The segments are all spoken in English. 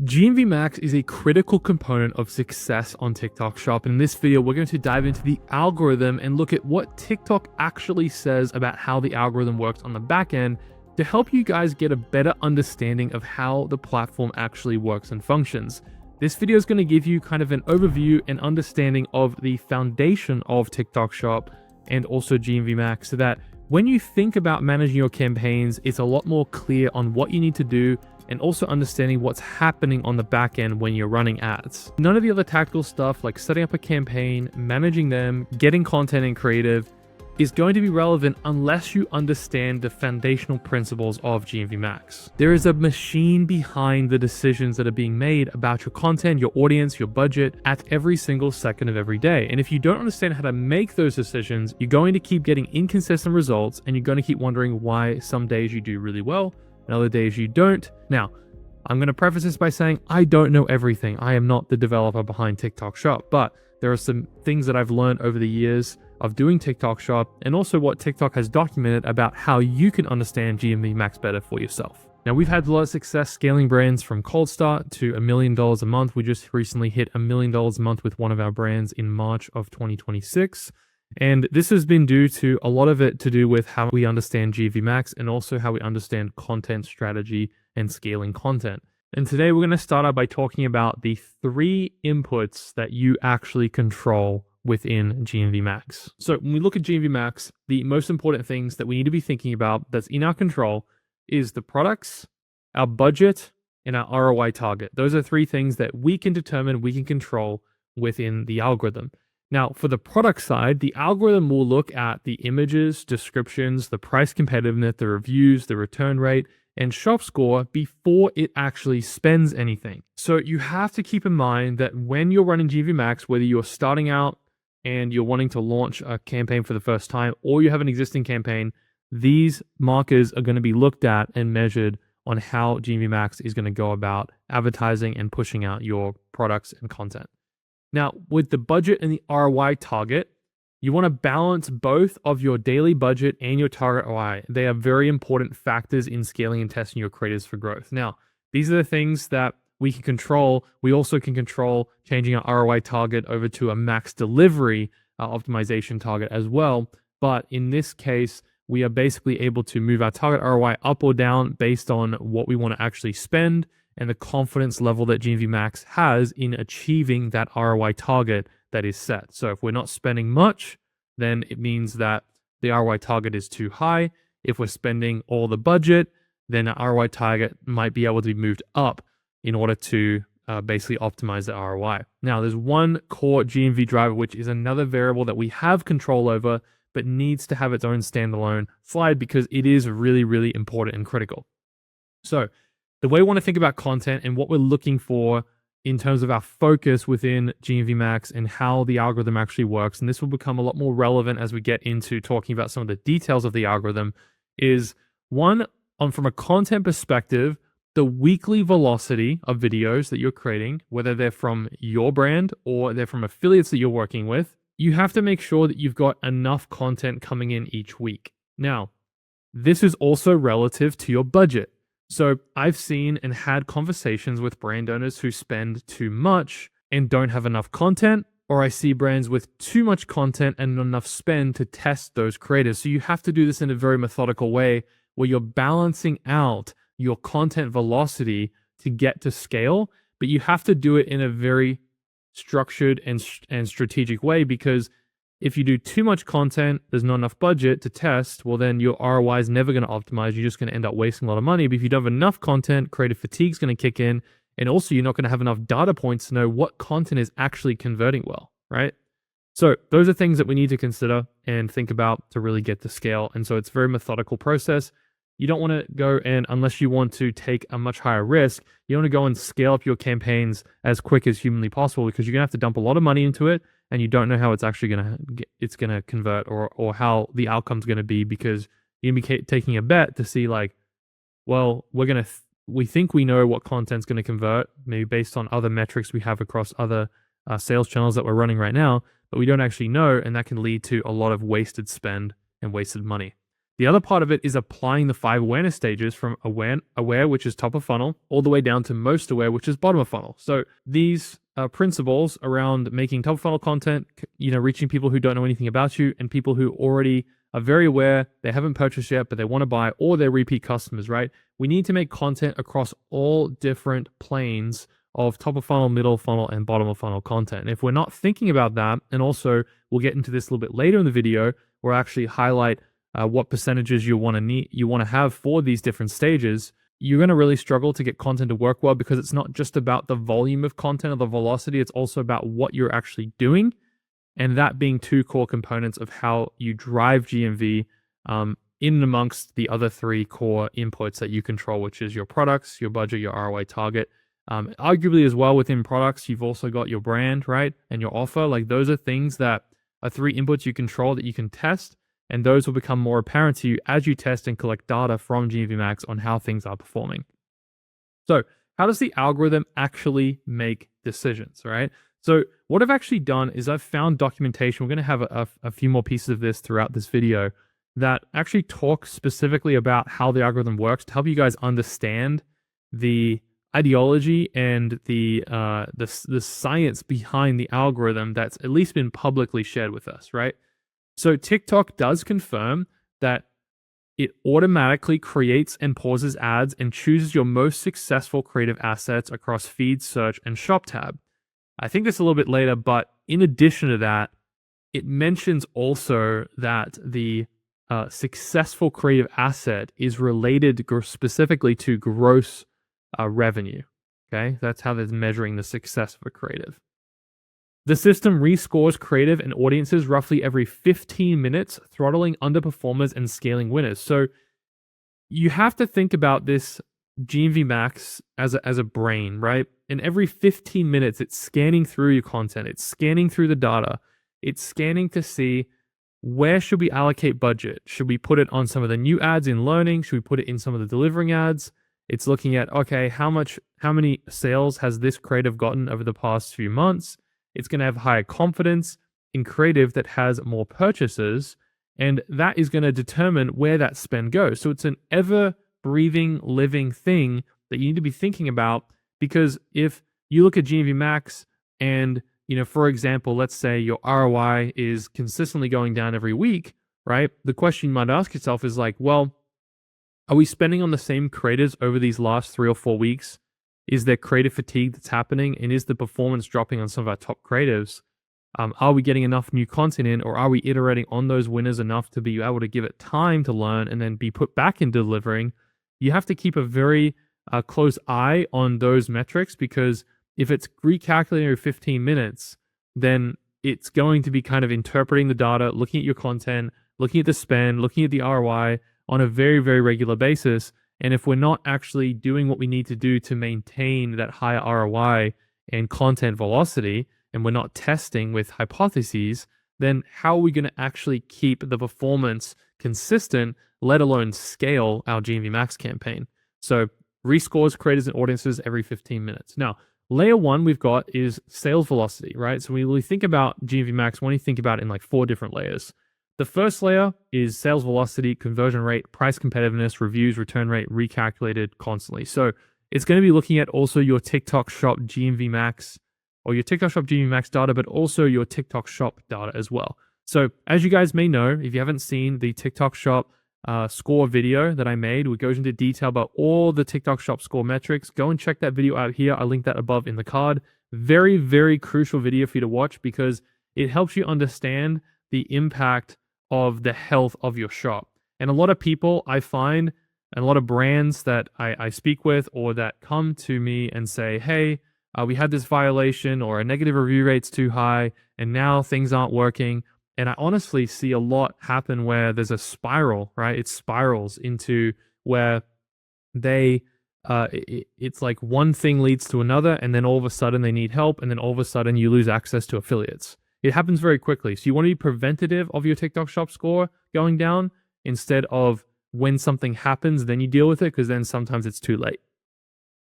GMV Max is a critical component of success on TikTok Shop. In this video, we're going to dive into the algorithm and look at what TikTok actually says about how the algorithm works on the back end to help you guys get a better understanding of how the platform actually works and functions. This video is going to give you kind of an overview and understanding of the foundation of TikTok Shop and also GMV Max, so that when you think about managing your campaigns, it's a lot more clear on what you need to do and also understanding what's happening on the back end when you're running ads. None of the other tactical stuff like setting up a campaign, managing them, getting content and creative is going to be relevant unless you understand the foundational principles of GMV Max. There is a machine behind the decisions that are being made about your content, your audience, your budget at every single second of every day. And if you don't understand how to make those decisions, you're going to keep getting inconsistent results and you're going to keep wondering why some days you do really well and other days you don't. Now, I'm going to preface this by saying I don't know everything. I am not the developer behind TikTok Shop, but there are some things that I've learned over the years of doing TikTok Shop and also what TikTok has documented about how you can understand GMV Max better for yourself. Now, we've had a lot of success scaling brands from cold start to $1 million a month. We just recently hit $1 million a month with one of our brands in March of 2026. And this has been due to a lot of it to do with how we understand GMV Max and also how we understand content strategy and scaling content. And today we're going to start out by talking about the 3 inputs that you actually control within GMV Max. So when we look at GMV Max, the most important things that we need to be thinking about that's in our control is the products, our budget, and our ROI target. Those are 3 things that we can determine, we can control within the algorithm. Now, for the product side, the algorithm will look at the images, descriptions, the price competitiveness, the reviews, the return rate, and shop score before it actually spends anything. So you have to keep in mind that when you're running GMV Max, whether you're starting out and you're wanting to launch a campaign for the first time, or you have an existing campaign, these markers are going to be looked at and measured on how GMV Max is going to go about advertising and pushing out your products and content. Now, with the budget and the ROI target, you want to balance both of your daily budget and your target ROI. They are very important factors in scaling and testing your creatives for growth. Now, these are the things that we can control. We also can control changing our ROI target over to a max delivery optimization target as well. But in this case, we are basically able to move our target ROI up or down based on what we want to actually spend and the confidence level that GMV Max has in achieving that ROI target that is set. So if we're not spending much, then it means that the ROI target is too high. If we're spending all the budget, then the ROI target might be able to be moved up in order to basically optimize the ROI. Now, there's one core GMV driver, which is another variable that we have control over, but needs to have its own standalone slide because it is really, really important and critical. So the way we want to think about content and what we're looking for in terms of our focus within GMV Max and how the algorithm actually works, and this will become a lot more relevant as we get into talking about some of the details of the algorithm, is one, from a content perspective, the weekly velocity of videos that you're creating, whether they're from your brand or they're from affiliates that you're working with, you have to make sure that you've got enough content coming in each week. Now, this is also relative to your budget. So I've seen and had conversations with brand owners who spend too much and don't have enough content, or I see brands with too much content and not enough spend to test those creators. So you have to do this in a very methodical way where you're balancing out your content velocity to get to scale, but you have to do it in a very structured and strategic way, because if you do too much content, there's not enough budget to test, well then your ROI is never going to optimize. You're just going to end up wasting a lot of money. But if you don't have enough content, creative fatigue is going to kick in. And also you're not going to have enough data points to know what content is actually converting well, right? So those are things that we need to consider and think about to really get to scale. And so it's a very methodical process. You don't want to go and, unless you want to take a much higher risk, you want to go and scale up your campaigns as quick as humanly possible, because you're going to have to dump a lot of money into it and you don't know how it's actually going to convert or how the outcome's going to be, because you're going to be taking a bet to see like, well, we think we know what content's going to convert, maybe based on other metrics we have across other sales channels that we're running right now, but we don't actually know, and that can lead to a lot of wasted spend and wasted money. The other part of it is applying the 5 awareness stages from aware, which is top of funnel, all the way down to most aware, which is bottom of funnel. So these principles around making top of funnel content, reaching people who don't know anything about you and people who already are very aware, they haven't purchased yet, but they want to buy, or they're repeat customers, right? We need to make content across all different planes of top of funnel, middle funnel, and bottom of funnel content. And if we're not thinking about that, and also we'll get into this a little bit later in the video, where I actually highlight what percentages you want to have for these different stages, you're going to really struggle to get content to work well, because it's not just about the volume of content or the velocity, it's also about what you're actually doing. And that being 2 core components of how you drive GMV in and amongst the other 3 core inputs that you control, which is your products, your budget, your ROI target. Arguably as well within products, you've also got your brand, right? And your offer. Like, those are things that are 3 inputs you control that you can test. And those will become more apparent to you as you test and collect data from GMV Max on how things are performing. So how does the algorithm actually make decisions, right? So what I've actually done is I've found documentation. We're going to have a few more pieces of this throughout this video that actually talk specifically about how the algorithm works to help you guys understand the ideology and the science behind the algorithm that's at least been publicly shared with us, right? So TikTok does confirm that it automatically creates and pauses ads and chooses your most successful creative assets across feed, search, and shop tab. I think this a little bit later, but in addition to that, it mentions also that the successful creative asset is related specifically to gross revenue. Okay, that's how they're measuring the success of a creative. The system rescores creative and audiences roughly every 15 minutes, throttling underperformers and scaling winners. So you have to think about this GMV Max as a brain, right? And every 15 minutes, it's scanning through your content. It's scanning through the data. It's scanning to see, where should we allocate budget? Should we put it on some of the new ads in learning? Should we put it in some of the delivering ads? It's looking at, okay, how many sales has this creative gotten over the past few months? It's going to have higher confidence in creative that has more purchases, and that is going to determine where that spend goes. So it's an ever-breathing, living thing that you need to be thinking about, because if you look at GMV Max and, for example, let's say your ROI is consistently going down every week, right? The question you might ask yourself is like, well, are we spending on the same creators over these last 3 or 4 weeks? Is there creative fatigue that's happening? And is the performance dropping on some of our top creatives? Are we getting enough new content in, or are we iterating on those winners enough to be able to give it time to learn and then be put back in delivering? You have to keep a very close eye on those metrics, because if it's recalculating every 15 minutes, then it's going to be kind of interpreting the data, looking at your content, looking at the spend, looking at the ROI on a very, very regular basis. And if we're not actually doing what we need to do to maintain that higher ROI and content velocity, and we're not testing with hypotheses, then how are we going to actually keep the performance consistent, let alone scale our GMV Max campaign? So rescores creators and audiences every 15 minutes. Now, layer 1 we've got is sales velocity, right? So when we think about GMV Max, when you think about it in like 4 different layers. The first layer is sales velocity, conversion rate, price competitiveness, reviews, return rate, recalculated constantly. So it's going to be looking at also your TikTok Shop GMV Max, or your TikTok Shop GMV Max data, but also your TikTok Shop data as well. So as you guys may know, if you haven't seen the TikTok Shop score video that I made, which goes into detail about all the TikTok Shop score metrics, go and check that video out here. I link that above in the card. Very, very crucial video for you to watch, because it helps you understand the impact of the health of your shop. And a lot of people I find, and a lot of brands that I speak with, or that come to me and say, hey, we had this violation, or a negative review rate's too high, and now things aren't working. And I honestly see a lot happen where there's a spiral, right? It spirals into where it's like one thing leads to another, and then all of a sudden they need help, and then all of a sudden you lose access to affiliates. It happens very quickly. So you want to be preventative of your TikTok Shop score going down, instead of when something happens, then you deal with it, because then sometimes it's too late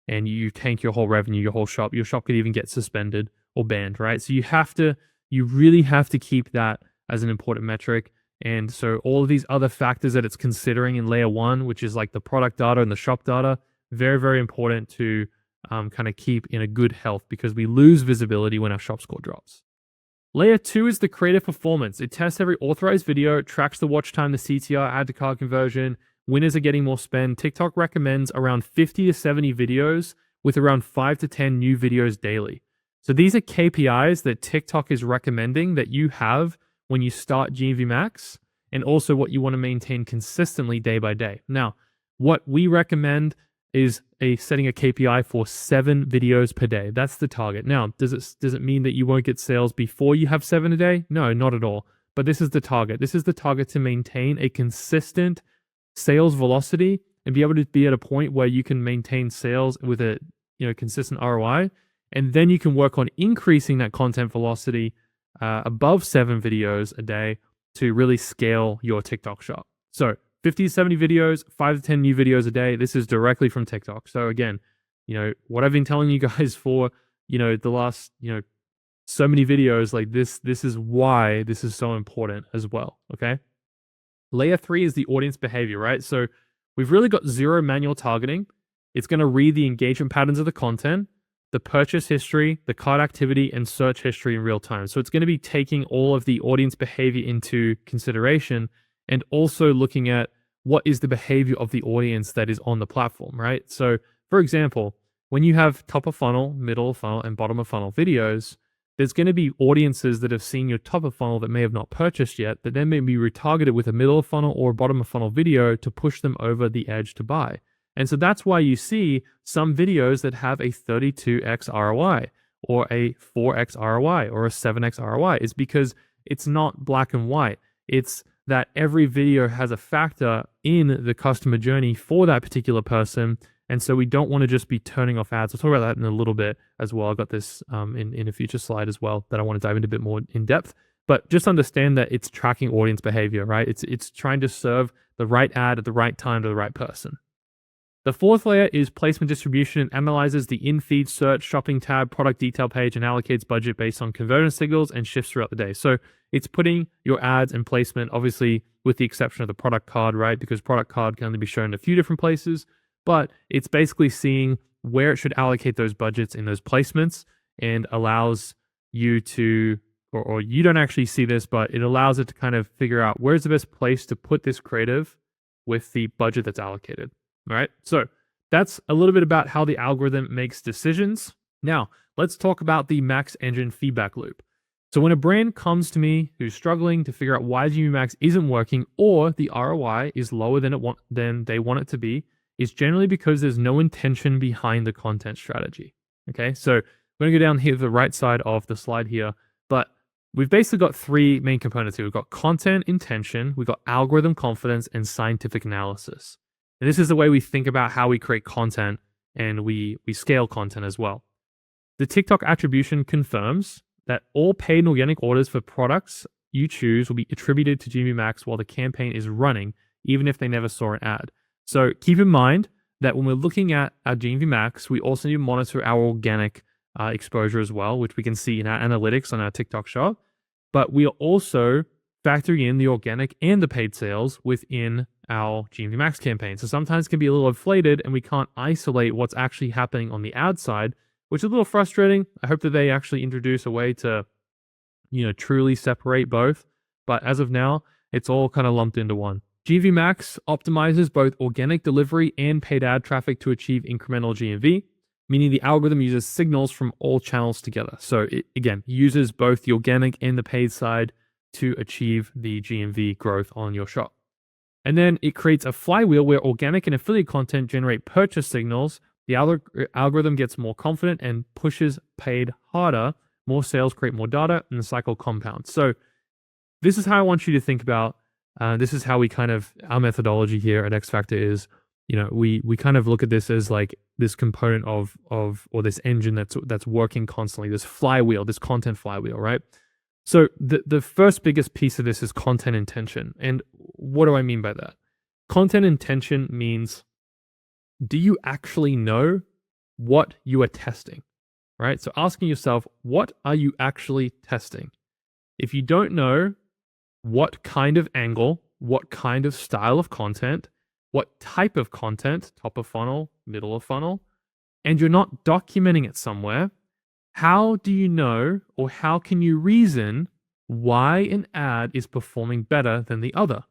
and you tank your whole revenue, your whole shop. Your shop could even get suspended or banned, right? So you really have to keep that as an important metric. And so all of these other factors that it's considering in layer one, which is like the product data and the shop data, very, very important to kind of keep in a good health, because we lose visibility when our shop score drops. Layer 2 is the creative performance. It tests every authorized video, tracks the watch time, the CTR, add to cart conversion. Winners are getting more spend. TikTok recommends around 50 to 70 videos with around 5 to 10 new videos daily. So these are KPIs that TikTok is recommending that you have when you start GMV Max, and also what you want to maintain consistently day by day. Now, what we recommend is setting a KPI for 7 videos per day. That's the target. Now, does it mean that you won't get sales before you have 7 a day? No, not at all. But this is the target. This is the target to maintain a consistent sales velocity and be able to be at a point where you can maintain sales with a consistent ROI. And then you can work on increasing that content velocity above 7 videos a day to really scale your TikTok shop. So 50 to 70 videos, 5 to 10 new videos a day. This is directly from TikTok. So again, what I've been telling you guys for, the last, so many videos, like this is why this is so important as well. Okay. Layer 3 is the audience behavior, right? So we've really got 0 manual targeting. It's going to read the engagement patterns of the content, the purchase history, the cart activity, and search history in real time. So it's going to be taking all of the audience behavior into consideration, and also looking at what is the behavior of the audience that is on the platform, right? So for example, when you have top of funnel, middle of funnel, and bottom of funnel videos, there's going to be audiences that have seen your top of funnel that may have not purchased yet, that then may be retargeted with a middle of funnel or bottom of funnel video to push them over the edge to buy. And so that's why you see some videos that have a 32x ROI or a 4x ROI or a 7x ROI, is because it's not black and white. It's that every video has a factor in the customer journey for that particular person. And so we don't want to just be turning off ads. We'll talk about that in a little bit as well. I got this in a future slide as well that I want to dive into a bit more in depth. But just understand that it's tracking audience behavior, right? It's trying to serve the right ad at the right time to the right person. The fourth layer is placement distribution. It analyzes the in-feed search, shopping tab, product detail page, and allocates budget based on conversion signals and shifts throughout the day. So it's putting your ads and placement, obviously with the exception of the product card, right? Because product card can only be shown in a few different places, but it's basically seeing where it should allocate those budgets in those placements, and allows you to, or you don't actually see this, but it allows it to kind of figure out where's the best place to put this creative with the budget that's allocated. All right, so that's a little bit about how the algorithm makes decisions. Now, let's talk about the Max Engine feedback loop. So when a brand comes to me who's struggling to figure out why GMV Max isn't working, or the ROI is lower than they want it to be, is generally because there's no intention behind the content strategy. Okay, so I'm going to go down here to the right side of the slide here, but we've basically got 3 main components here. We've got content intention, we've got algorithm confidence, and scientific analysis. And this is the way we think about how we create content, and we scale content as well. The TikTok attribution confirms that all paid and organic orders for products you choose will be attributed to GMV Max while the campaign is running, even if they never saw an ad. So keep in mind that when we're looking at our GMV Max, we also need to monitor our organic exposure as well, which we can see in our analytics on our TikTok shop. But we are also factoring in the organic and the paid sales within our GMV Max campaign. So sometimes it can be a little inflated and we can't isolate what's actually happening on the ad side, which is a little frustrating. I hope that they actually introduce a way to, truly separate both. But as of now, it's all kind of lumped into one. GMV Max optimizes both organic delivery and paid ad traffic to achieve incremental GMV, meaning the algorithm uses signals from all channels together. So it, again, uses both the organic and the paid side to achieve the GMV growth on your shop. And then it creates a flywheel where organic and affiliate content generate purchase signals. The algorithm gets more confident and pushes paid harder. More sales create more data, and the cycle compounds. So this is how I want you to think about. This is how we kind of, our methodology here at X Factor is, we kind of look at this as like this component of or this engine that's working constantly, this flywheel, this content flywheel, right? So the first biggest piece of this is content intention. And what do I mean by that? Content intention means, do you actually know what you are testing, right? So asking yourself, what are you actually testing? If you don't know, what kind of angle, what kind of style of content, what type of content, top of funnel, middle of funnel, and you're not documenting it somewhere, how do you know or how can you reason why an ad is performing better than the other?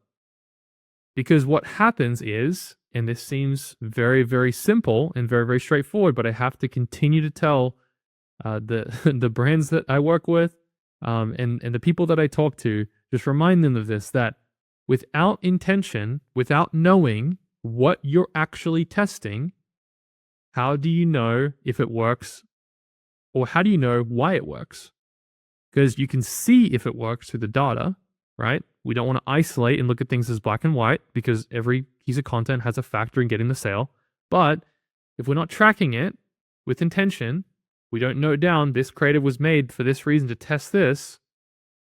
Because what happens is, and this seems very, very simple and very, very straightforward, but I have to continue to tell the the brands that I work with, and the people that I talk to, just remind them of this, that without intention, without knowing what you're actually testing, how do you know if it works, or how do you know why it works? Because you can see if it works through the data, right? We don't want to isolate and look at things as black and white, because every piece of content has a factor in getting the sale. But if we're not tracking it with intention, we don't note down this creative was made for this reason to test this,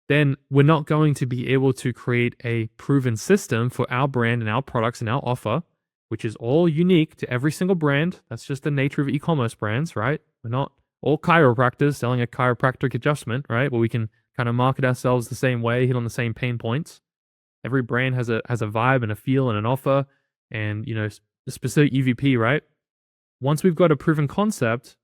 then we're not going to be able to create a proven system for our brand and our products and our offer, which is all unique to every single brand. That's just the nature of e-commerce brands, right? We're not all chiropractors selling a chiropractic adjustment, right? Where we can kind of market ourselves the same way, hit on the same pain points. Every brand has a vibe and a feel and an offer, and a specific EVP, right? Once we've got a proven concept,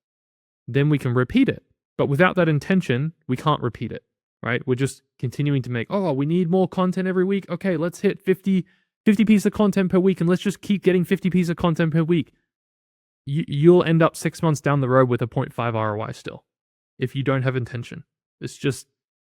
then we can repeat it. But without that intention, we can't repeat it, right? We're just continuing to make, we need more content every week. Okay, let's hit 50 pieces of content per week, and let's just keep getting 50 pieces of content per week. You'll end up 6 months down the road with a 0.5 ROI still, if you don't have intention. It's just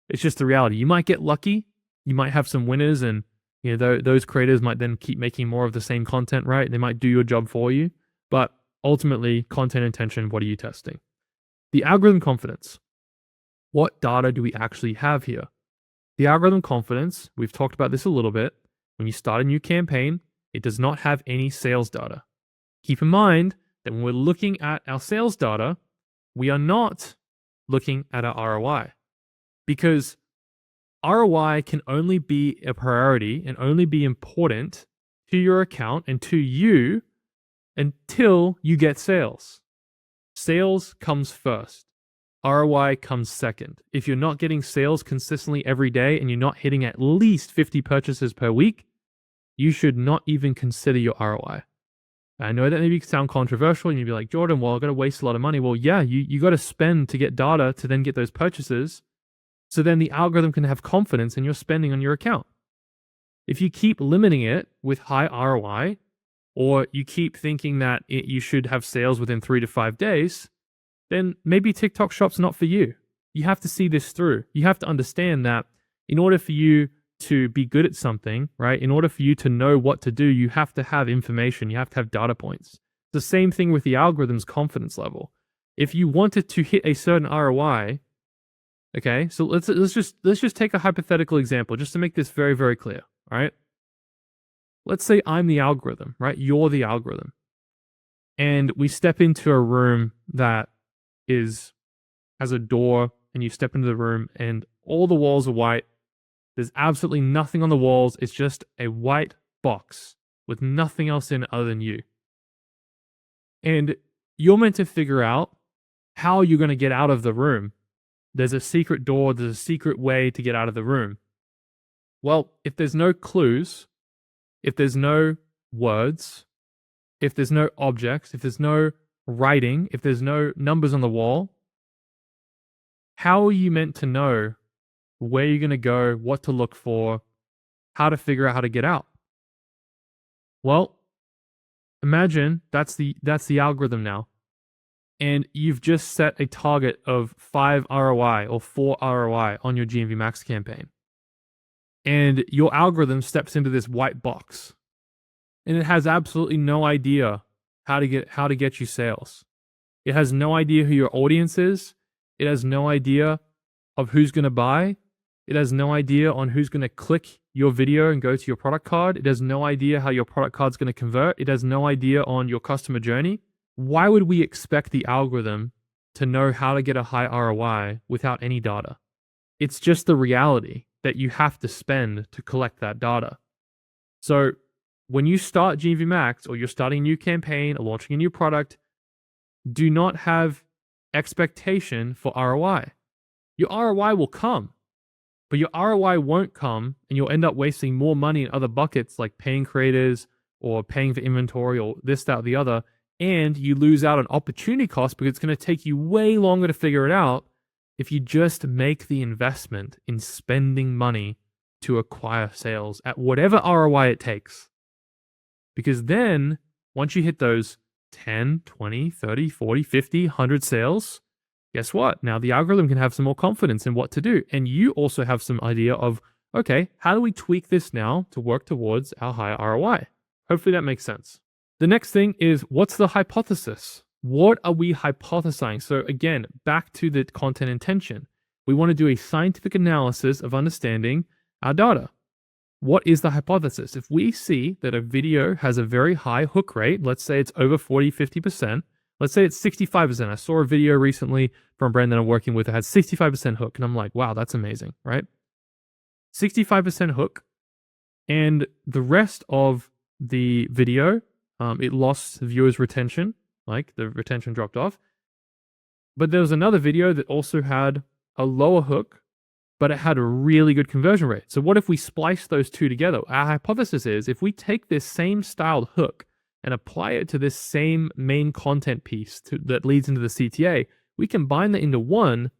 the reality. You might get lucky. You might have some winners, and those creators might then keep making more of the same content, right? They might do your job for you. But ultimately, content intention, what are you testing? The algorithm confidence. What data do we actually have here? The algorithm confidence, we've talked about this a little bit. When you start a new campaign, it does not have any sales data. Keep in mind that when we're looking at our sales data, we are not looking at our ROI, because ROI can only be a priority and only be important to your account and to you until you get sales. Sales comes first. ROI comes second. If you're not getting sales consistently every day and you're not hitting at least 50 purchases per week, you should not even consider your ROI. I know that maybe sound controversial and you'd be like, Jordan, well, I've got to waste a lot of money. Well, yeah, you got to spend to get data to then get those purchases. So then the algorithm can have confidence in your spending on your account. If you keep limiting it with high ROI, or you keep thinking that you should have sales within 3 to 5 days, then maybe TikTok Shop's not for you. You have to see this through. You have to understand that in order for you to be good at something, right? In order for you to know what to do, you have to have information. You have to have data points. The same thing with the algorithm's confidence level. If you wanted to hit a certain ROI, okay, so let's just take a hypothetical example just to make this very, very clear, all right? Let's say I'm the algorithm, right? You're the algorithm. And we step into a room that has a door, and you step into the room and all the walls are white. There's absolutely nothing on the walls. It's just a white box with nothing else in it other than you. And you're meant to figure out how you're going to get out of the room. There's a secret door. There's a secret way to get out of the room. Well, if there's no clues, if there's no words, if there's no objects, if there's no writing, if there's no numbers on the wall, how are you meant to know where you're going to go, what to look for, how to figure out how to get out? Well, imagine that's the algorithm now. And you've just set a target of 5 ROI or 4 ROI on your GMV Max campaign. And your algorithm steps into this white box. And it has absolutely no idea how to get you sales. It has no idea who your audience is. It has no idea of who's going to buy. It has no idea on who's going to click your video and go to your product card. It has no idea how your product card's going to convert. It has no idea on your customer journey. Why would we expect the algorithm to know how to get a high ROI without any data? It's just the reality that you have to spend to collect that data. So when you start GMV Max, or you're starting a new campaign or launching a new product, do not have expectation for ROI. Your ROI will come. but your ROI won't come, and you'll end up wasting more money in other buckets like paying creators or paying for inventory or this, that, or the other. And you lose out on opportunity cost because it's going to take you way longer to figure it out if you just make the investment in spending money to acquire sales at whatever ROI it takes. Because then once you hit those 10, 20, 30, 40, 50, 100 sales, guess what? Now the algorithm can have some more confidence in what to do. And you also have some idea of, okay, how do we tweak this now to work towards our higher ROI? Hopefully that makes sense. The next thing is, what's the hypothesis? What are we hypothesizing? So again, back to the content intention. We want to do a scientific analysis of understanding our data. What is the hypothesis? If we see that a video has a very high hook rate, let's say it's over 40, 50%, let's say it's 65%. I saw a video recently from a brand that I'm working with that had 65% hook, and I'm like, wow, that's amazing, right? 65% hook, and the rest of the video, it lost viewers' retention, like the retention dropped off. But there was another video that also had a lower hook, but it had a really good conversion rate. So what if we splice those two together? Our hypothesis is if we take this same styled hook and apply it to this same main content piece that leads into the CTA, we combine that into one.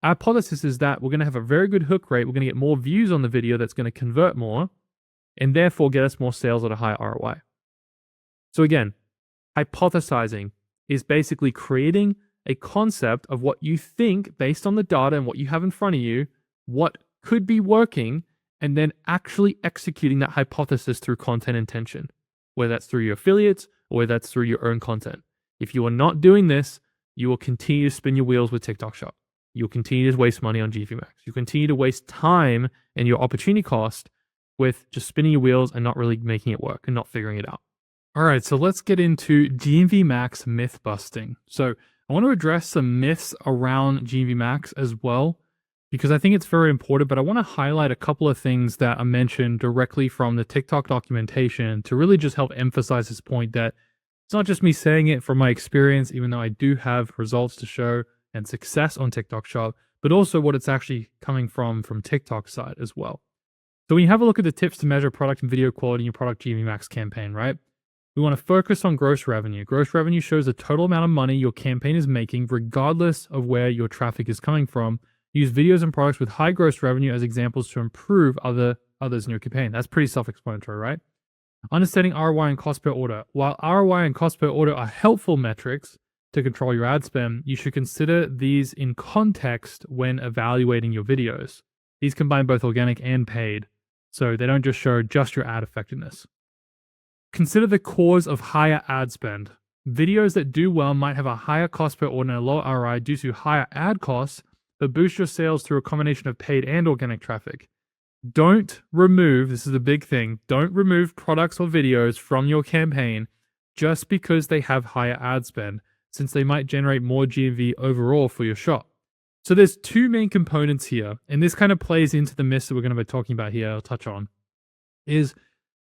Our hypothesis is that we're going to have a very good hook rate. We're going to get more views on the video that's going to convert more and therefore get us more sales at a higher ROI. So again, hypothesizing is basically creating a concept of what you think based on the data and what you have in front of you, what could be working, and then actually executing that hypothesis through content intention, whether that's through your affiliates or whether that's through your own content. If you are not doing this, you will continue to spin your wheels with TikTok Shop. You'll continue to waste money on GMV Max. You continue to waste time and your opportunity cost with just spinning your wheels and not really making it work and not figuring it out. All right, so let's get into GMV Max myth busting. So I want to address some myths around GMV Max as well, because I think it's very important, but I want to highlight a couple of things that are mentioned directly from the TikTok documentation to really just help emphasize this point that it's not just me saying it from my experience, even though I do have results to show and success on TikTok Shop, but also what it's actually coming from TikTok's side as well. So when you have a look at the tips to measure product and video quality in your product GMV Max campaign, right? We want to focus on gross revenue. Gross revenue shows the total amount of money your campaign is making, regardless of where your traffic is coming from. Use videos and products with high gross revenue as examples to improve others in your campaign. That's pretty self-explanatory, right? Understanding ROI and cost per order. While ROI and cost per order are helpful metrics to control your ad spend, you should consider these in context when evaluating your videos. These combine both organic and paid, so they don't just show just your ad effectiveness. Consider the cause of higher ad spend. Videos that do well might have a higher cost per order and a lower ROI due to higher ad costs, but boost your sales through a combination of paid and organic traffic. Don't remove, this is a big thing, don't remove products or videos from your campaign just because they have higher ad spend, since they might generate more GMV overall for your shop. So there's two main components here, and this kind of plays into the myths that we're going to be talking about here, I'll touch on, is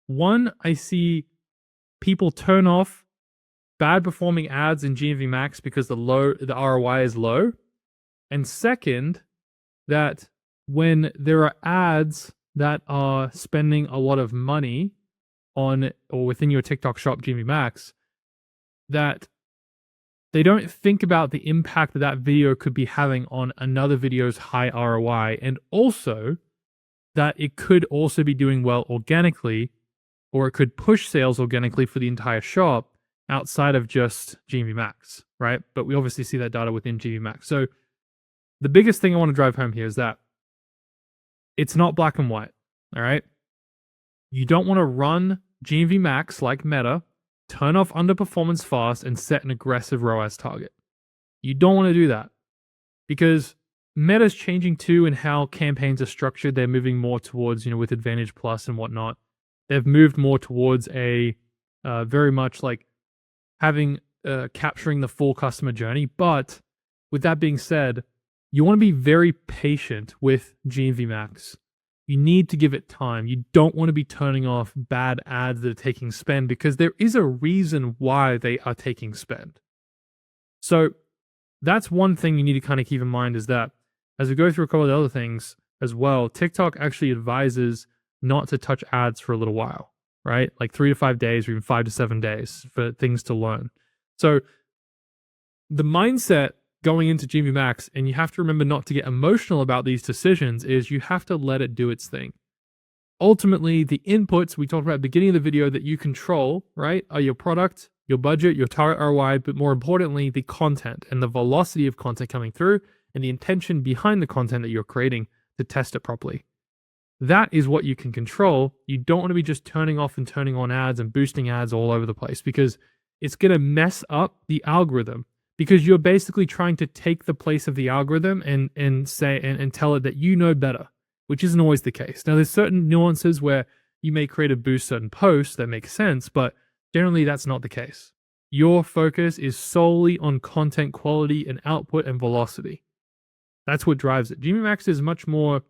one, I see people turn off bad performing ads in GMV Max because the ROI is low. And second, that when there are ads that are spending a lot of money on or within your TikTok Shop GMV Max, that they don't think about the impact that video could be having on another video's high ROI, and also that it could also be doing well organically, or it could push sales organically for the entire shop outside of just GMV Max, right? But we obviously see that data within GMV Max. So the biggest thing I want to drive home here is that it's not black and white, all right? You don't want to run GMV Max like Meta, turn off underperformance fast, and set an aggressive ROAS target. You don't want to do that because Meta's changing too in how campaigns are structured. They're moving more towards, with Advantage Plus and whatnot. They've moved more towards a very much like having capturing the full customer journey. But with that being said, you want to be very patient with GMV Max. You need to give it time. You don't want to be turning off bad ads that are taking spend because there is a reason why they are taking spend. So that's one thing you need to kind of keep in mind, is that as we go through a couple of the other things, as well, TikTok actually advises not to touch ads for a little while, right? Like 3 to 5 days or even 5 to 7 days for things to learn. So the mindset going into GMV Max, and you have to remember not to get emotional about these decisions, is you have to let it do its thing. Ultimately, the inputs we talked about at the beginning of the video that you control, right, are your product, your budget, your target ROI, but more importantly, the content and the velocity of content coming through and the intention behind the content that you're creating to test it properly. That is what you can control. You don't want to be just turning off and turning on ads and boosting ads all over the place, because it's going to mess up the algorithm, because you're basically trying to take the place of the algorithm and say and tell it that you know better, which isn't always the case. Now, there's certain nuances where you may create a boost certain posts that make sense, but generally that's not the case. Your focus is solely on content quality and output and velocity. That's what drives it. GMV Max is much more,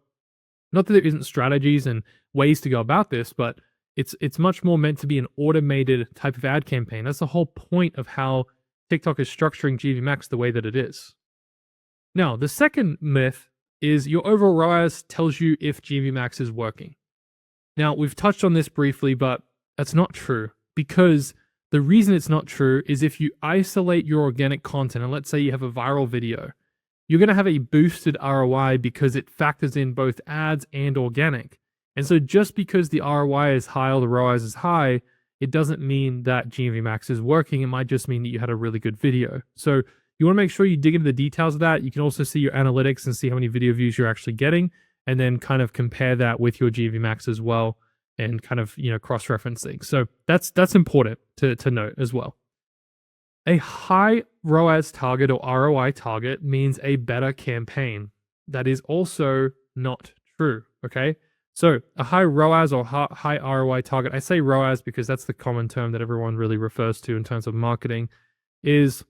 not that there isn't strategies and ways to go about this, but it's much more meant to be an automated type of ad campaign. That's the whole point of how TikTok is structuring GMV Max the way that it is. Now, the second myth is your overall ROAS tells you if GMV Max is working. Now, we've touched on this briefly, but that's not true, because the reason it's not true is if you isolate your organic content, and let's say you have a viral video, you're going to have a boosted ROI because it factors in both ads and organic. And so just because the ROI is high or the ROAS is high, it doesn't mean that GMV Max is working. It might just mean that you had a really good video. So you want to make sure you dig into the details of that. You can also see your analytics and see how many video views you're actually getting, and then kind of compare that with your GMV Max as well, and kind of, cross-reference things. So that's important to note as well. A high ROAS target or ROI target means a better campaign. That is also not true, okay? So a high ROAS or high ROI target, I say ROAS because that's the common term that everyone really refers to in terms of marketing, is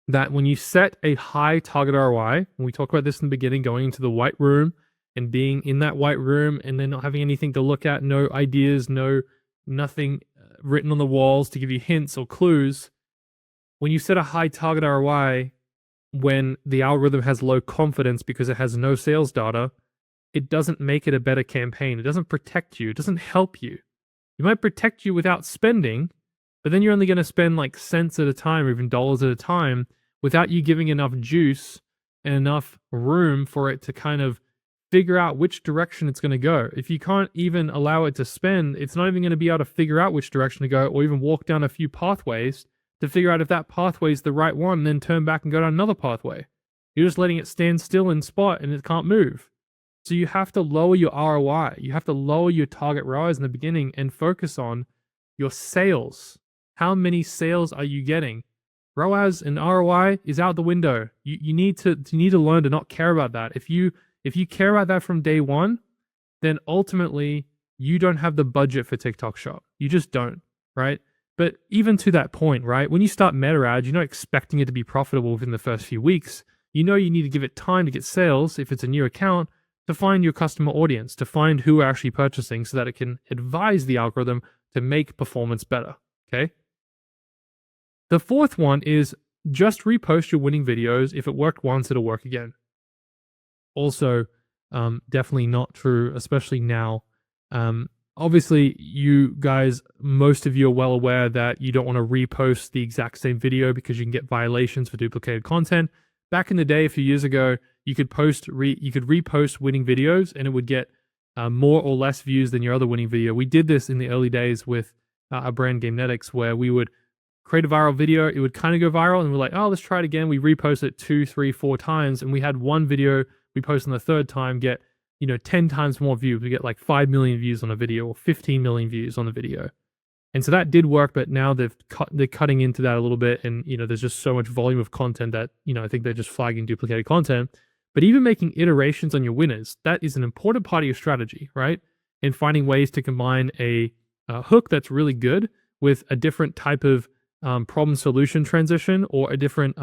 that when you set a high target ROI, when we talk about this in the beginning, going into the white room and being in that white room and then not having anything to look at, no ideas, nothing written on the walls to give you hints or clues. When you set a high target ROI, when the algorithm has low confidence because it has no sales data, it doesn't make it a better campaign. It doesn't protect you. It doesn't help you. It might protect you without spending, but then you're only going to spend like cents at a time or even dollars at a time without you giving enough juice and enough room for it to kind of figure out which direction it's going to go. If you can't even allow it to spend, it's not even going to be able to figure out which direction to go, or even walk down a few pathways to figure out if that pathway is the right one and then turn back and go down another pathway. You're just letting it stand still in spot and it can't move. So you have to lower your ROI. You have to lower your target ROAS in the beginning and focus on your sales. How many sales are you getting? ROAS and ROI is out the window. You need to learn to not care about that. If you care about that from day one, then ultimately you don't have the budget for TikTok Shop. You just don't, right? But even to that point, right? When you start Meta ads, you're not expecting it to be profitable within the first few weeks. You know you need to give it time to get sales if it's a new account, to find your customer audience, to find who are actually purchasing so that it can advise the algorithm to make performance better, okay? The fourth one is just repost your winning videos. If it worked once, it'll work again. Also, definitely not true, especially now. Obviously, you guys, most of you are well aware that you don't want to repost the exact same video because you can get violations for duplicated content. Back in the day, a few years ago, you could repost winning videos and it would get more or less views than your other winning video. We did this in the early days with our brand Gamenetics, where we would create a viral video, it would kind of go viral, and we're like, oh, let's try it again. We repost it 2, 3, 4 times, and we had one video we post on the third time get 10 times more views. We get like 5 million views on a video or 15 million views on a video. And so that did work, but now they're cutting into that a little bit, and there's just so much volume of content that I think they're just flagging duplicated content. But even making iterations on your winners, that is an important part of your strategy, right? And finding ways to combine a hook that's really good with a different type of problem solution transition, or a different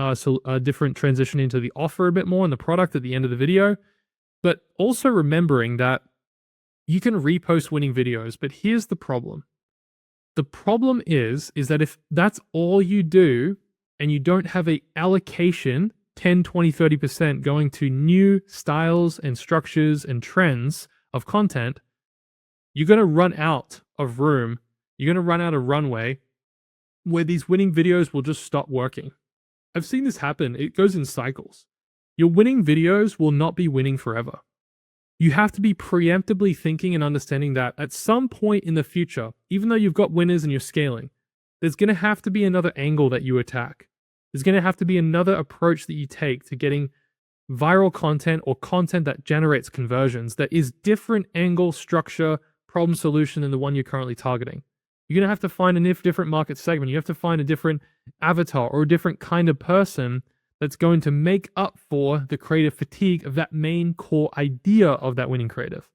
transition into the offer a bit more in the product at the end of the video. But also remembering that you can repost winning videos, but here's the problem. The problem is that if that's all you do and you don't have a allocation 10, 20, 30% going to new styles and structures and trends of content, you're going to run out of room. You're going to run out of runway where these winning videos will just stop working. I've seen this happen. It goes in cycles. Your winning videos will not be winning forever. You have to be preemptively thinking and understanding that at some point in the future, even though you've got winners and you're scaling, there's going to have to be another angle that you attack. There's going to have to be another approach that you take to getting viral content or content that generates conversions that is different angle, structure, problem solution than the one you're currently targeting. You're going to have to find a different market segment. You have to find a different avatar or a different kind of person that's going to make up for the creative fatigue of that main core idea of that winning creative.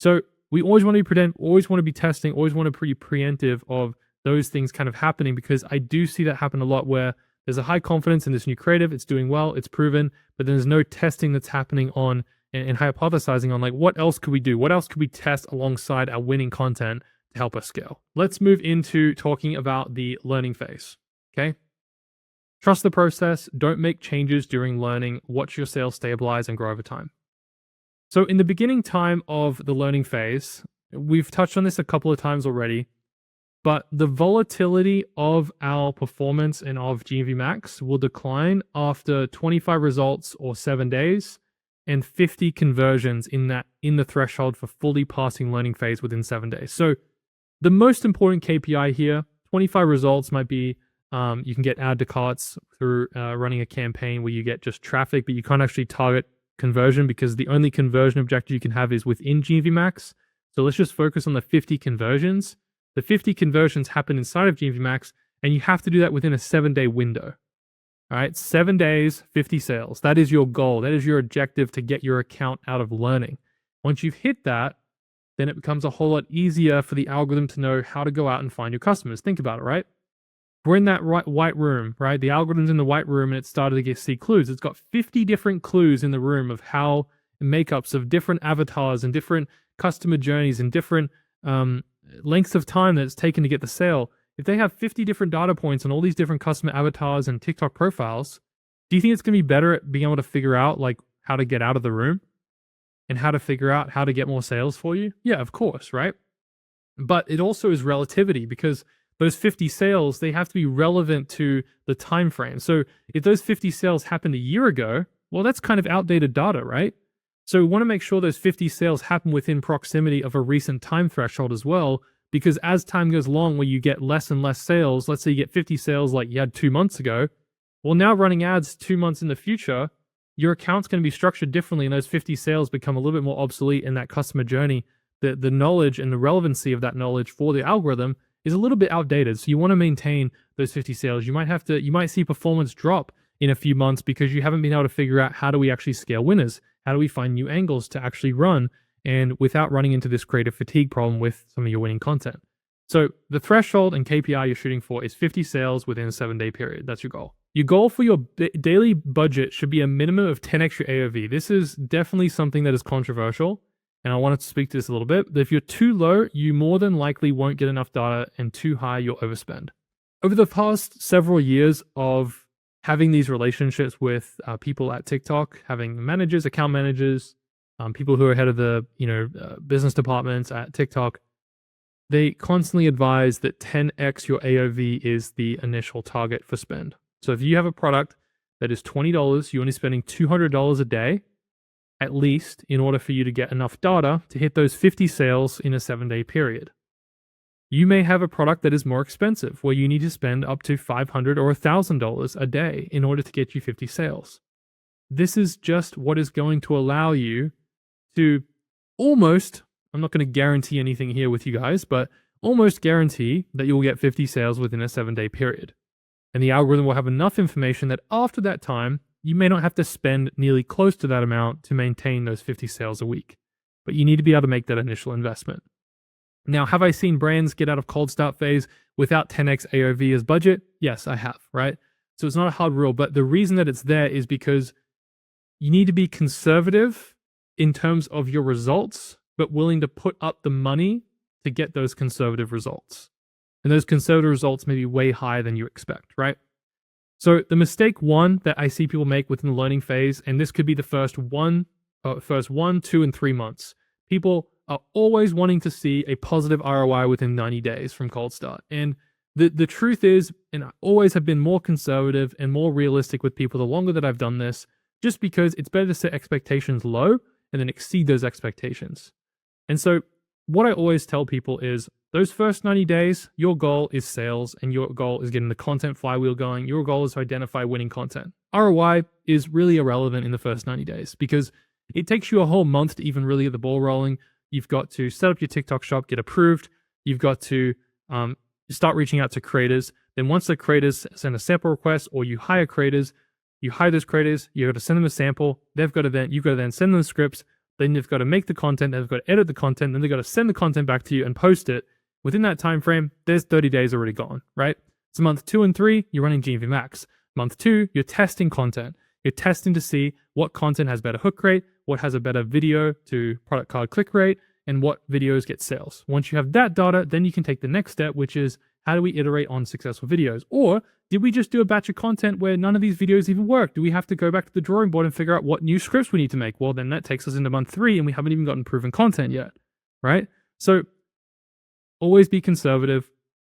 So we always want to be prudent, always want to be testing, always want to be preemptive of those things kind of happening, because I do see that happen a lot where there's a high confidence in this new creative, it's doing well, it's proven, but there's no testing that's happening on and hypothesizing on like, what else could we do? What else could we test alongside our winning content to help us scale? Let's move into talking about the learning phase, okay? Trust the process, don't make changes during learning, watch your sales stabilize and grow over time. So in the beginning time of the learning phase, we've touched on this a couple of times already, but the volatility of our performance and of GMV Max will decline after 25 results or 7 days and 50 conversions in the threshold for fully passing learning phase within 7 days. So the most important KPI here, 25 results might be you can get add to carts through running a campaign where you get just traffic, but you can't actually target conversion because the only conversion objective you can have is within GMV Max. So let's just focus on the 50 conversions. The 50 conversions happen inside of GMV Max, and you have to do that within a 7-day window. All right, 7 days, 50 sales. That is your goal. That is your objective to get your account out of learning. Once you've hit that, then it becomes a whole lot easier for the algorithm to know how to go out and find your customers. Think about it, right? We're in that white room, right? The algorithm's in the white room and it started to see clues. It's got 50 different clues in the room of how makeups of different avatars and different customer journeys and different lengths of time that it's taken to get the sale. If they have 50 different data points on all these different customer avatars and TikTok profiles, do you think it's going to be better at being able to figure out like how to get out of the room and how to figure out how to get more sales for you? Yeah, of course, right? But it also is relativity, because those 50 sales, they have to be relevant to the time frame. So if those 50 sales happened a year ago, well, that's kind of outdated data, right? So we want to make sure those 50 sales happen within proximity of a recent time threshold as well, because as time goes along where you get less and less sales, let's say you get 50 sales like you had 2 months ago, well, now running ads 2 months in the future, your account's going to be structured differently and those 50 sales become a little bit more obsolete in that customer journey. The knowledge and the relevancy of that knowledge for the algorithm is a little bit outdated. So you want to maintain those 50 sales. You might see performance drop in a few months because you haven't been able to figure out how do we actually scale winners? How do we find new angles to actually run and without running into this creative fatigue problem with some of your winning content? So the threshold and KPI you're shooting for is 50 sales within a 7-day period. That's your goal. Your goal for your daily budget should be a minimum of 10x your AOV. This is definitely something that is controversial, and I wanted to speak to this a little bit. But if you're too low, you more than likely won't get enough data, and too high, you'll overspend. Over the past several years of having these relationships with people at TikTok, having managers, account managers, people who are head of the business departments at TikTok, they constantly advise that 10x your AOV is the initial target for spend. So if you have a product that is $20, you're only spending $200 a day, at least, in order for you to get enough data to hit those 50 sales in a 7-day period. You may have a product that is more expensive, where you need to spend up to $500 or $1,000 a day in order to get you 50 sales. This is just what is going to allow you to almost, I'm not going to guarantee anything here with you guys, but almost guarantee that you'll get 50 sales within a 7-day period. And the algorithm will have enough information that after that time, you may not have to spend nearly close to that amount to maintain those 50 sales a week. But you need to be able to make that initial investment. Now, have I seen brands get out of cold start phase without 10x AOV as budget? Yes, I have, right? So it's not a hard rule, but the reason that it's there is because you need to be conservative in terms of your results, but willing to put up the money to get those conservative results. And those conservative results may be way higher than you expect, right? So the mistake one that I see people make within the learning phase, and this could be the first 1, 2, and 3 months. People are always wanting to see a positive ROI within 90 days from cold start. And the truth is, and I always have been more conservative and more realistic with people the longer that I've done this, just because it's better to set expectations low and then exceed those expectations. And so what I always tell people is those first 90 days, your goal is sales and your goal is getting the content flywheel going. Your goal is to identify winning content. ROI is really irrelevant in the first 90 days because it takes you a whole month to even really get the ball rolling. You've got to set up your TikTok shop, get approved. You've got to start reaching out to creators. Then once the creators send a sample request or you hire creators, you hire those creators, you've got to send them a sample. You've got to then send them the scripts. Then you've got to make the content, they've got to edit the content, then they've got to send the content back to you and post it. Within that time frame, there's 30 days already gone, right? So month 2 and 3, you're running GMV Max. Month 2, you're testing content. You're testing to see what content has better hook rate, what has a better video to product card click rate, and what videos get sales. Once you have that data, then you can take the next step, which is how do we iterate on successful videos? Or did we just do a batch of content where none of these videos even work? Do we have to go back to the drawing board and figure out what new scripts we need to make? Well, then that takes us into month 3 and we haven't even gotten proven content yet, right? So always be conservative.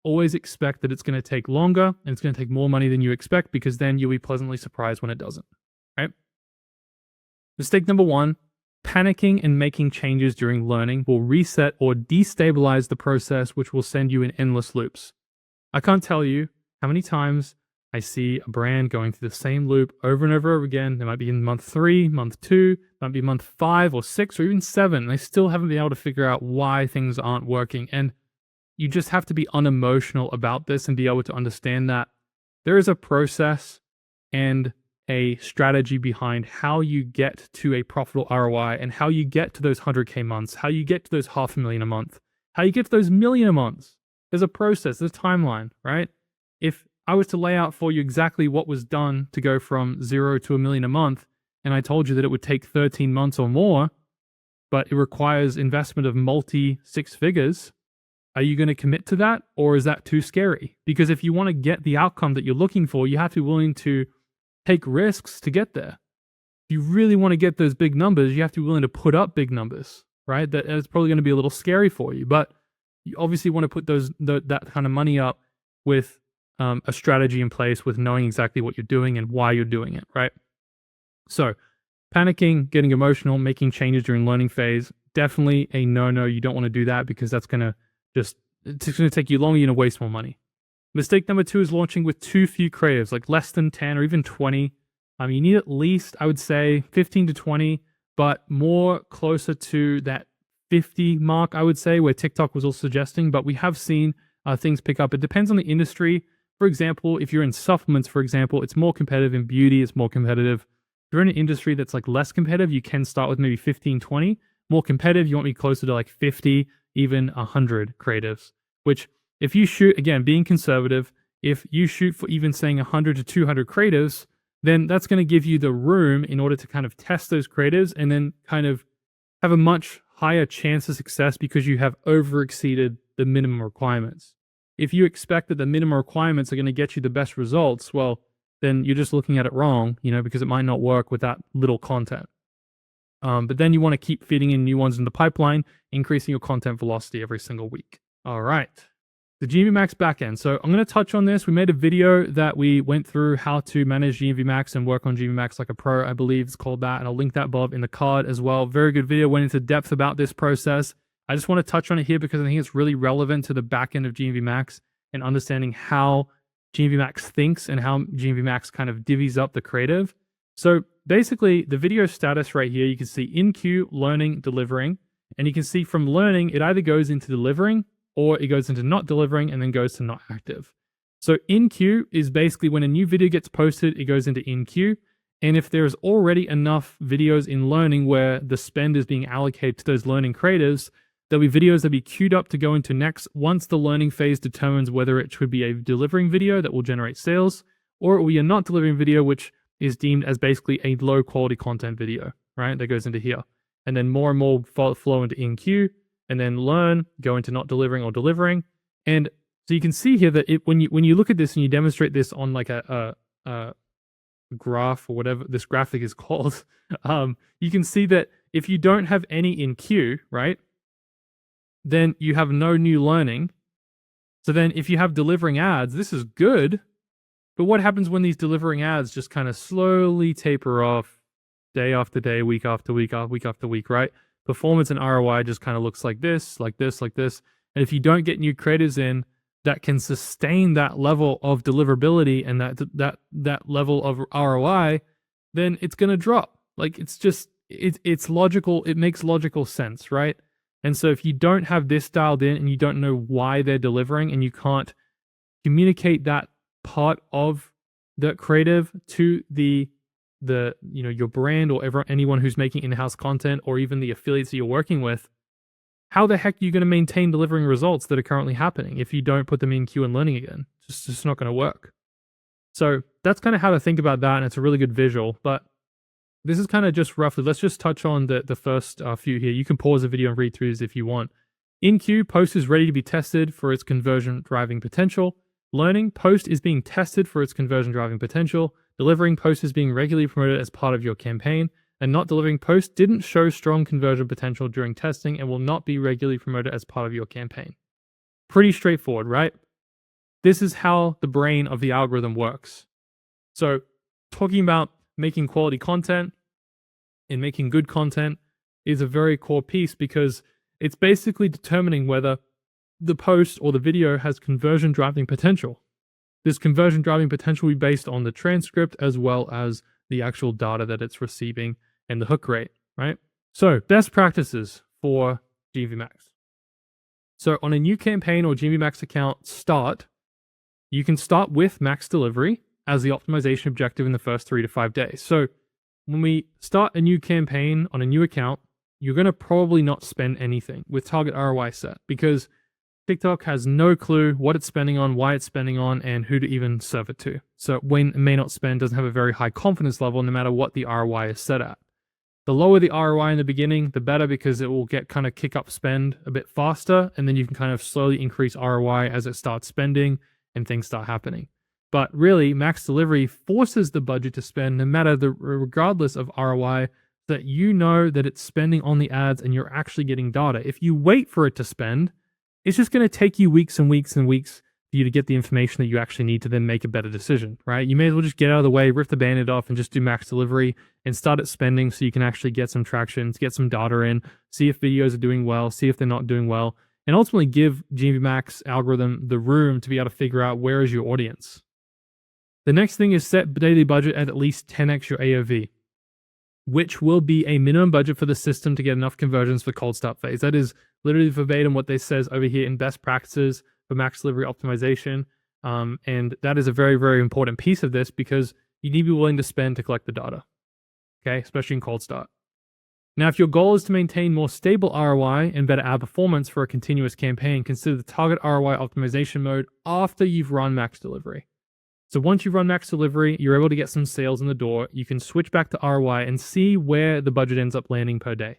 Always expect that it's going to take longer and it's going to take more money than you expect because then you'll be pleasantly surprised when it doesn't, right? Mistake number 1, panicking and making changes during learning will reset or destabilize the process, which will send you in endless loops. I can't tell you how many times I see a brand going through the same loop over and over again. They might be in month 3, month 2, might be month 5 or 6 or even 7. And they still haven't been able to figure out why things aren't working. And you just have to be unemotional about this and be able to understand that there is a process and a strategy behind how you get to a profitable ROI and how you get to those 100K months, how you get to those $500,000 a month, how you get to those $1 million a month. There's a process, there's a timeline, right? If I was to lay out for you exactly what was done to go from 0 to $1 million a month, and I told you that it would take 13 months or more, but it requires investment of multi-6 figures, are you going to commit to that, or is that too scary? Because if you want to get the outcome that you're looking for, you have to be willing to take risks to get there. If you really want to get those big numbers, you have to be willing to put up big numbers, right? That is probably going to be a little scary for you, but you obviously want to put that kind of money up with a strategy in place, with knowing exactly what you're doing and why you're doing it, right? So panicking, getting emotional, making changes during learning phase, definitely a no-no. You don't want to do that because that's going to it's going to take you longer, you're going to waste more money. Mistake number 2 is launching with too few creatives, like less than 10 or even 20. You need at least, I would say, 15 to 20, but more closer to that 50 mark, I would say, where TikTok was also suggesting. But we have seen things pick up. It depends on the industry. For example, if you're in supplements, for example, it's more competitive. In beauty, it's more competitive. If you're in an industry that's like less competitive, you can start with maybe 15, 20. More competitive, you want me closer to like 50, even 100 creatives, which if you shoot, again, being conservative, if you shoot for even saying 100 to 200 creatives, then that's going to give you the room in order to kind of test those creatives and then kind of have a much higher chance of success because you have over-exceeded the minimum requirements. If you expect that the minimum requirements are going to get you the best results, well, then you're just looking at it wrong, because it might not work with that little content. But then you want to keep feeding in new ones in the pipeline, increasing your content velocity every single week. All right. The GMV Max backend. So I'm going to touch on this. We made a video that we went through how to manage GMV Max and work on GMV Max like a pro, I believe it's called that. And I'll link that above in the card as well. Very good video, went into depth about this process. I just want to touch on it here because I think it's really relevant to the backend of GMV Max and understanding how GMV Max thinks and how GMV Max kind of divvies up the creative. So basically the video status right here, you can see in queue, learning, delivering, and you can see from learning, it either goes into delivering or it goes into not delivering and then goes to not active. So in queue is basically when a new video gets posted, it goes into in queue. And if there's already enough videos in learning where the spend is being allocated to those learning creators, there'll be videos that'll be queued up to go into next once the learning phase determines whether it should be a delivering video that will generate sales or it will be a not delivering video, which is deemed as basically a low quality content video, right? That goes into here. And then more and more flow into in queue and then learn, go into not delivering or delivering. And so you can see here that when you look at this and you demonstrate this on like a graph or whatever this graphic is called, you can see that if you don't have any in queue, right, then you have no new learning. So then if you have delivering ads, this is good. But what happens when these delivering ads just kind of slowly taper off day after day, week after week, week after week, right? Performance and ROI just kind of looks like this, like this, like this. And if you don't get new creators in that can sustain that level of deliverability and that level of ROI, then it's going to drop. Like it's logical. It makes logical sense, right? And so if you don't have this dialed in and you don't know why they're delivering and you can't communicate that part of the creative to the your brand or anyone who's making in-house content or even the affiliates that you're working with, how the heck are you going to maintain delivering results that are currently happening if you don't put them in queue and learning again? It's just not going to work. So that's kind of how to think about that, and it's a really good visual. But this is kind of just roughly, let's just touch on the first few here. You can pause the video and read through this if you want. In queue, post is ready to be tested for its conversion driving potential. Learning, post is being tested for its conversion driving potential. Delivering, post is being regularly promoted as part of your campaign. And not delivering, post didn't show strong conversion potential during testing and will not be regularly promoted as part of your campaign. Pretty straightforward, right? This is how the brain of the algorithm works. So talking about making quality content and making good content is a very core piece because it's basically determining whether the post or the video has conversion driving potential. This conversion driving potential will be based on the transcript as well as the actual data that it's receiving and the hook rate, right? So best practices for GMV Max. So on a new campaign or GMV Max account start, you can start with max delivery as the optimization objective in the first 3 to 5 days. So when we start a new campaign on a new account, you're going to probably not spend anything with target ROI set because TikTok has no clue what it's spending on, why it's spending on, and who to even serve it to. So when it may not spend doesn't have a very high confidence level no matter what the ROI is set at. The lower the ROI in the beginning, the better because it will get kind of kick up spend a bit faster, and then you can kind of slowly increase ROI as it starts spending and things start happening. But really, max delivery forces the budget to spend no matter regardless of ROI, that you know that it's spending on the ads and you're actually getting data. If you wait for it to spend, it's just going to take you weeks and weeks and weeks for you to get the information that you actually need to then make a better decision, right? You may as well just get out of the way, rip the Band-Aid off, and just do max delivery and start at spending so you can actually get some traction, get some data in, see if videos are doing well, see if they're not doing well, and ultimately give GMV Max algorithm the room to be able to figure out where is your audience. The next thing is set daily budget at least 10x your AOV, which will be a minimum budget for the system to get enough conversions for cold start phase. That is literally verbatim what they says over here in best practices for max delivery optimization. And that is a very, very important piece of this because you need to be willing to spend to collect the data, okay, especially in cold start. Now, if your goal is to maintain more stable ROI and better ad performance for a continuous campaign, consider the target ROI optimization mode after you've run max delivery. So once you run max delivery, you're able to get some sales in the door. You can switch back to ROI and see where the budget ends up landing per day.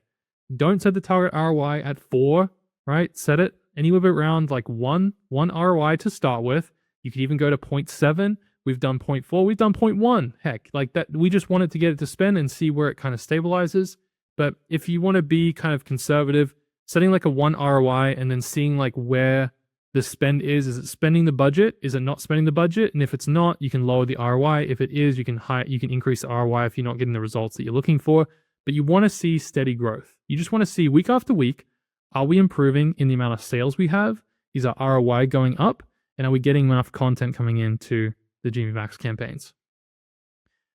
Don't set the target ROI at 4, right? Set it anywhere around like 1 ROI to start with. You could even go to 0.7. We've done 0.4. We've done 0.1. Heck, like that. We just wanted to get it to spend and see where it kind of stabilizes. But if you want to be kind of conservative, setting like a 1 ROI and then seeing like where the spend is it spending the budget? Is it not spending the budget? And if it's not, you can lower the ROI. If it is, you can increase the ROI if you're not getting the results that you're looking for. But you want to see steady growth. You just want to see week after week, are we improving in the amount of sales we have? Is our ROI going up? And are we getting enough content coming into the GMV Max campaigns?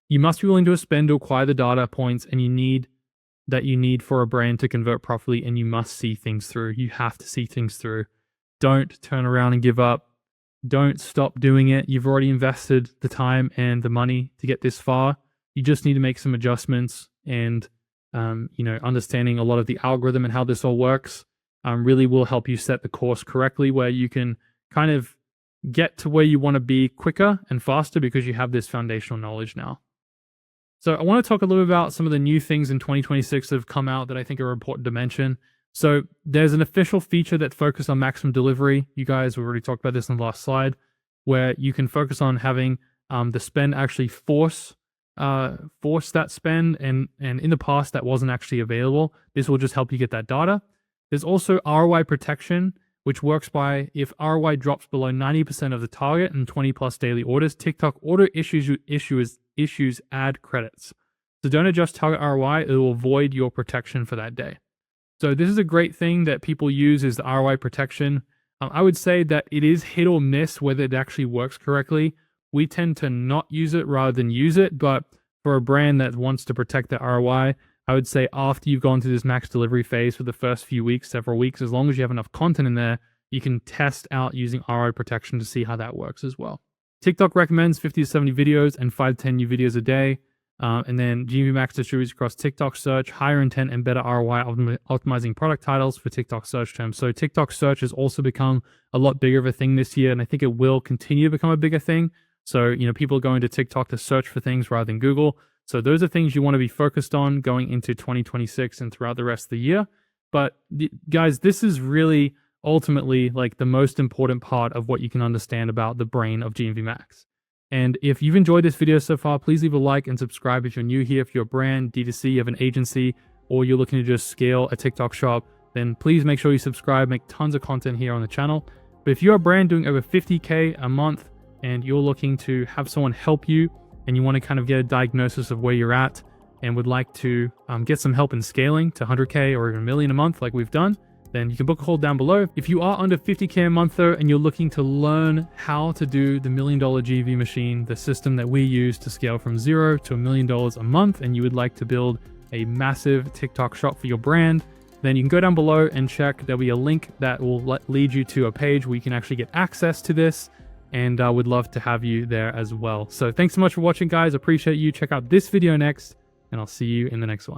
You must be willing to spend to acquire the data points and you need for a brand to convert properly, and you must see things through. You have to see things through. Don't turn around and give up. Don't stop doing it. You've already invested the time and the money to get this far. You just need to make some adjustments and, understanding a lot of the algorithm and how this all works really will help you set the course correctly where you can kind of get to where you want to be quicker and faster because you have this foundational knowledge now. So I want to talk a little bit about some of the new things in 2026 that have come out that I think are important to mention. So there's an official feature that focuses on maximum delivery. You guys have already talked about this in the last slide, where you can focus on having the spend actually force that spend, and in the past that wasn't actually available. This will just help you get that data. There's also ROI protection, which works by if ROI drops below 90% of the target and 20 plus daily orders, TikTok auto issues ad credits. So don't adjust target ROI, it will void your protection for that day. So this is a great thing that people use, is the ROI protection. I would say that it is hit or miss whether it actually works correctly. We tend to not use it rather than use it, but for a brand that wants to protect the ROI, I would say after you've gone through this max delivery phase for the first few weeks, several weeks, as long as you have enough content in there, you can test out using ROI protection to see how that works as well. TikTok recommends 50 to 70 videos and 5 to 10 new videos a day. And then GMV Max distributes across TikTok search, higher intent and better ROI, optimizing product titles for TikTok search terms. So TikTok search has also become a lot bigger of a thing this year, and I think it will continue to become a bigger thing. So, people are going to TikTok to search for things rather than Google. So those are things you want to be focused on going into 2026 and throughout the rest of the year. But guys, this is really ultimately like the most important part of what you can understand about the brain of GMV Max. And if you've enjoyed this video so far, please leave a like and subscribe if you're new here. If you're a brand, D2C, you have an agency, or you're looking to just scale a TikTok shop, then please make sure you subscribe, make tons of content here on the channel. But if you're a brand doing over 50K a month and you're looking to have someone help you and you want to kind of get a diagnosis of where you're at and would like to get some help in scaling to 100K or even $1 million a month like we've done, then you can book a call down below. If you are under 50K a month though, and you're looking to learn how to do the $1 million GMV machine, the system that we use to scale from $0 to $1 million a month, and you would like to build a massive TikTok shop for your brand, then you can go down below and check. There'll be a link that will lead you to a page where you can actually get access to this, and I would love to have you there as well. So thanks so much for watching, guys. Appreciate you. Check out this video next, and I'll see you in the next one.